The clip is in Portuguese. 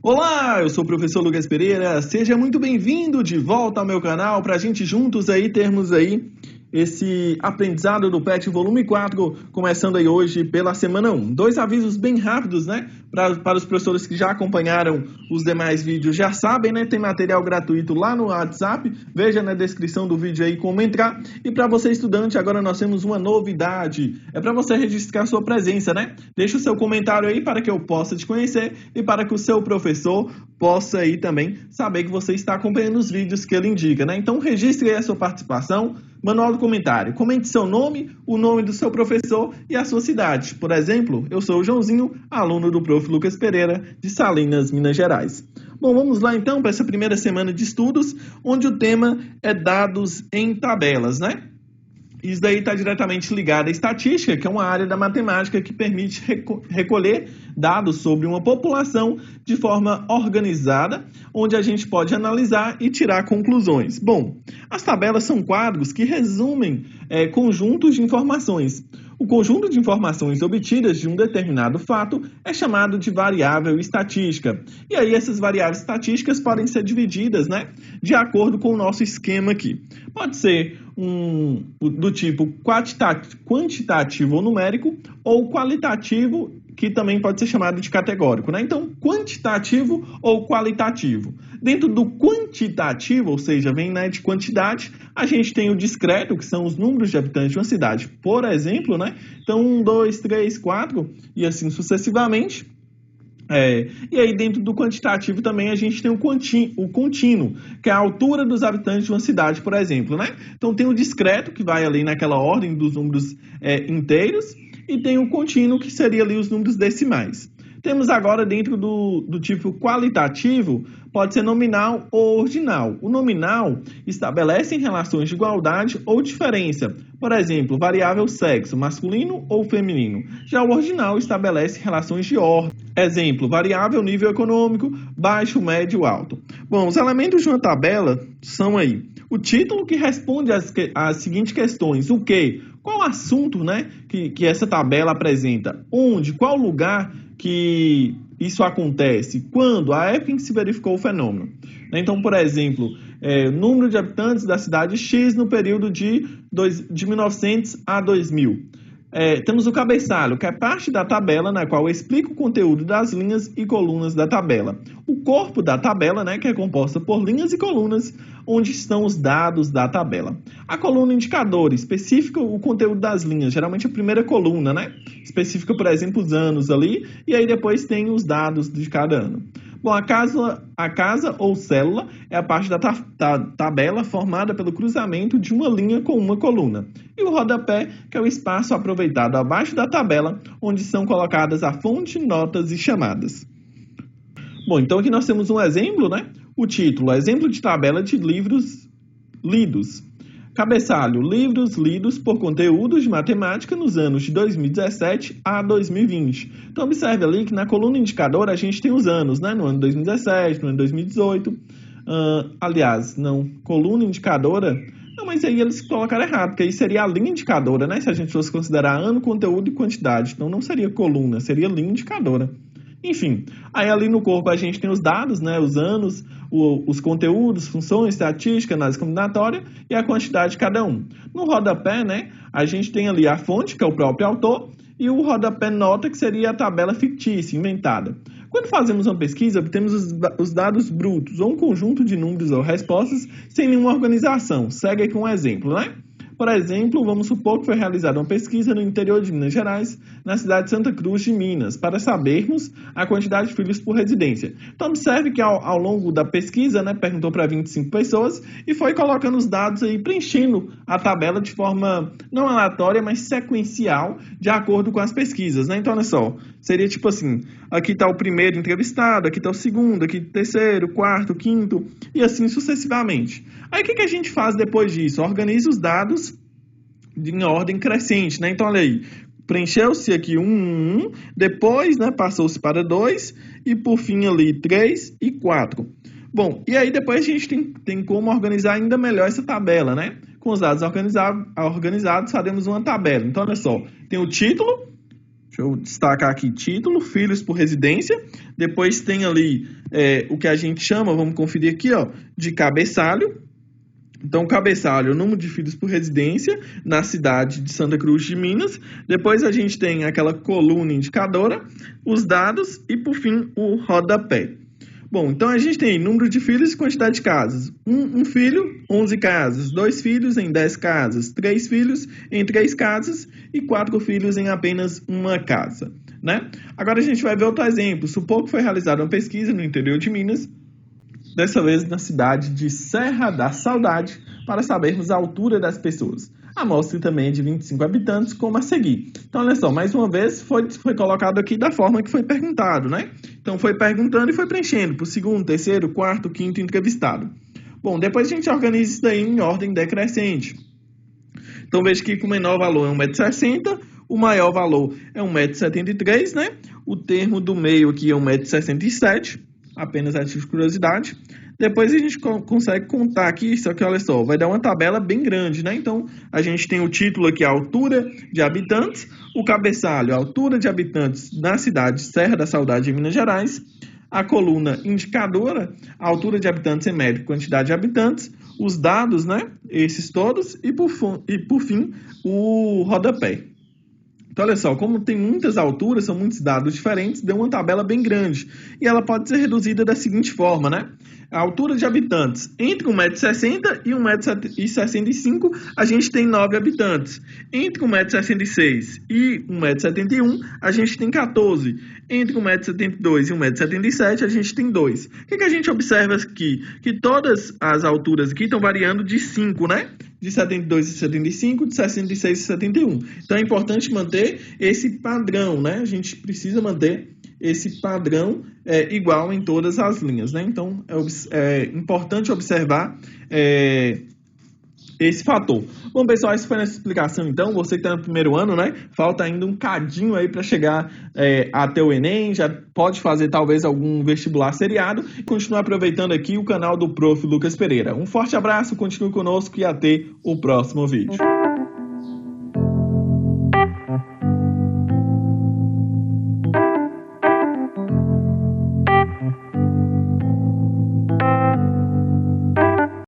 Olá, eu sou o professor Lucas Pereira, seja muito bem-vindo de volta ao meu canal para a gente juntos aí termos aí esse aprendizado do PET volume 4, começando aí hoje pela semana 1. Dois avisos bem rápidos, né? Para os professores que já acompanharam os demais vídeos, já sabem, né? Tem material gratuito lá no WhatsApp, veja na descrição do vídeo aí como entrar. E para você estudante, agora nós temos uma novidade, é para você registrar sua presença, né? Deixa o seu comentário aí para que eu possa te conhecer e para que o seu professor possa aí também saber que você está acompanhando os vídeos que ele indica, né? Então registre aí a sua participação. Manual do comentário. Comente seu nome, o nome do seu professor e a sua cidade. Por exemplo, eu sou o Joãozinho, aluno do prof. Lucas Pereira, de Salinas, Minas Gerais. Bom, vamos lá então para essa primeira semana de estudos, onde o tema é dados em tabelas, né? Isso daí está diretamente ligado à estatística, que é uma área da matemática que permite recolher dados sobre uma população de forma organizada, onde a gente pode analisar e tirar conclusões. Bom, as tabelas são quadros que resumem conjuntos de informações. O conjunto de informações obtidas de um determinado fato é chamado de variável estatística. E aí essas variáveis estatísticas podem ser divididas, né, de acordo com o nosso esquema aqui. Pode ser do tipo quantitativo ou numérico, ou qualitativo, que também pode ser chamado de categórico, né? Então, quantitativo ou qualitativo. Dentro do quantitativo, ou seja, vem, né, de quantidade, a gente tem o discreto, que são os números de habitantes de uma cidade, por exemplo, né? Então, 1, 2, 3, 4 e assim sucessivamente. E aí dentro do quantitativo também a gente tem o contínuo, que é a altura dos habitantes de uma cidade, por exemplo, né? Então tem o discreto, que vai ali naquela ordem dos números inteiros, e tem o contínuo, que seria ali os números decimais. Temos agora dentro do tipo qualitativo, pode ser nominal ou ordinal. O nominal estabelece relações de igualdade ou diferença. Por exemplo, variável sexo, masculino ou feminino. Já o ordinal estabelece relações de ordem. Exemplo, variável nível econômico, baixo, médio, alto. Bom, os elementos de uma tabela são aí o título, que responde às seguintes questões. O que? Qual assunto, né, que essa tabela apresenta? Onde? Qual lugar que isso acontece? Quando? A época em que se verificou o fenômeno. Então, por exemplo, número de habitantes da cidade X no período de 1900 a 2000. Temos o cabeçalho, que é parte da tabela na qual explica o conteúdo das linhas e colunas da tabela. O corpo da tabela, né, que é composta por linhas e colunas, onde estão os dados da tabela. A coluna indicador especifica o conteúdo das linhas, geralmente a primeira coluna, né, especifica, por exemplo, os anos ali, e aí depois tem os dados de cada ano. Bom, a casa ou célula é a parte da tabela formada pelo cruzamento de uma linha com uma coluna. E o rodapé, que é o espaço aproveitado abaixo da tabela, onde são colocadas a fonte, notas e chamadas. Bom, então aqui nós temos um exemplo, né? O título, exemplo de tabela de livros lidos. Cabeçalho, livros lidos por conteúdos de matemática nos anos de 2017 a 2020. Então, observe ali que na coluna indicador a gente tem os anos, né? No ano 2017, no ano 2018. Aliás, não, coluna indicadora... Não, mas aí eles colocaram errado, porque aí seria a linha indicadora, né? Se a gente fosse considerar ano, conteúdo e quantidade. Então, não seria coluna, seria linha indicadora. Enfim, aí ali no corpo a gente tem os dados, né, os anos, os conteúdos, funções, estatística, análise combinatória e a quantidade de cada um. No rodapé, né, a gente tem ali a fonte, que é o próprio autor, e o rodapé nota, que seria a tabela fictícia, inventada. Quando fazemos uma pesquisa, obtemos os dados brutos, ou um conjunto de números ou respostas, sem nenhuma organização. Segue aqui um exemplo, né? Por exemplo, vamos supor que foi realizada uma pesquisa no interior de Minas Gerais, na cidade de Santa Cruz de Minas, para sabermos a quantidade de filhos por residência. Então, observe que ao longo da pesquisa, né, perguntou para 25 pessoas e foi colocando os dados aí, preenchendo a tabela de forma não aleatória, mas sequencial, de acordo com as pesquisas, né? Então, olha só, seria tipo assim, aqui está o primeiro entrevistado, aqui está o segundo, aqui o terceiro, quarto, quinto, e assim sucessivamente. Aí, o que a gente faz depois disso? Organiza os dados em ordem crescente, né? Então, olha aí, preencheu-se aqui 1, depois, né, passou-se para 2 e, por fim, ali 3 e 4. Bom, e aí depois a gente tem como organizar ainda melhor essa tabela, né? Com os dados organizados, faremos uma tabela. Então, olha só, tem o título, Deixa eu destacar aqui, título, filhos por residência. Depois tem ali o que a gente chama, vamos conferir aqui, ó, de cabeçalho. Então, cabeçalho, o número de filhos por residência na cidade de Santa Cruz de Minas. Depois a gente tem aquela coluna indicadora, os dados e, por fim, o rodapé. Bom, então a gente tem número de filhos e quantidade de casas. Um filho, 11 casas. 2 filhos em 10 casas. 3 filhos em 3 casas. E 4 filhos em apenas uma casa, né? Agora a gente vai ver outro exemplo. Supor que foi realizada uma pesquisa no interior de Minas, dessa vez na cidade de Serra da Saudade, para sabermos a altura das pessoas. A amostra também é de 25 habitantes, como a seguir. Então, olha só, mais uma vez foi colocado aqui da forma que foi perguntado, né? Então, foi perguntando e foi preenchendo por segundo, terceiro, quarto, quinto entrevistado. Bom, depois a gente organiza isso daí em ordem decrescente. Então, veja que o menor valor é 1,60 m, o maior valor é 1,73 m, né? O termo do meio aqui é 1,67 m, apenas a título de curiosidade. Depois a gente consegue contar aqui, só que olha só, vai dar uma tabela bem grande, né? Então, a gente tem o título aqui, a altura de habitantes, o cabeçalho, a altura de habitantes na cidade de Serra da Saudade, em Minas Gerais, a coluna indicadora, a altura de habitantes em média, quantidade de habitantes, os dados, né? Esses todos, e por fim, o rodapé. Então, olha só, como tem muitas alturas, são muitos dados diferentes, deu uma tabela bem grande. E ela pode ser reduzida da seguinte forma, né? A altura de habitantes, entre 1,60 m e 1,65 m, a gente tem 9 habitantes. Entre 1,66 m e 1,71 m, a gente tem 14. Entre 1,72 m e 1,77 m, a gente tem 2. O que a gente observa aqui? Que todas as alturas aqui estão variando de 5, né? De 72 e 75, de 66 e 71. Então, é importante manter esse padrão, né? A gente precisa manter esse padrão igual em todas as linhas, né? Então, é importante observar esse fator. Bom, pessoal, essa foi a nossa explicação, então. Você que está no primeiro ano, né? Falta ainda um cadinho aí para chegar até o Enem. Já pode fazer, talvez, algum vestibular seriado. E continuar aproveitando aqui o canal do Prof. Lucas Pereira. Um forte abraço, continue conosco e até o próximo vídeo.